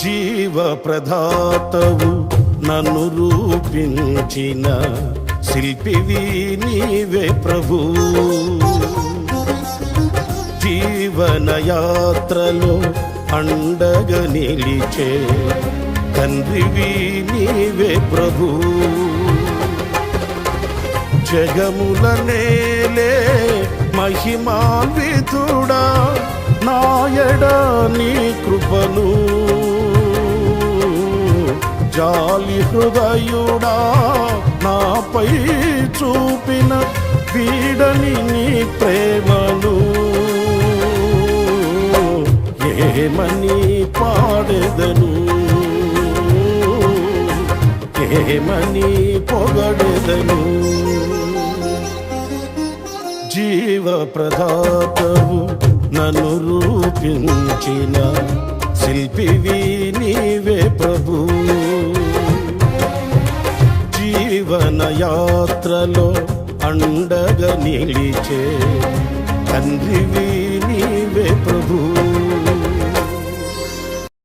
జీవ ప్రదాతవు నన్ను రూపించిన శిల్పివి నీవే ప్రభు. జీవన యాత్రలో అండగా నిలిచే తండ్రివి నీవే ప్రభు. జగముల నేలే మహిమాన్వితుడా నాయడ నీ కృపను, జాలి హృదయుడా నాపై చూపిన వీడని నీ ప్రేమను ఏమని పాడెదను, ఏమని పొగడెదను. జీవ ప్రదాతవు నన్ను రూపించిన శిల్పివి నీవే ప్రభు. జీవన యాత్రలో అండగా నిలిచే తండ్రివి నీవే ప్రభు.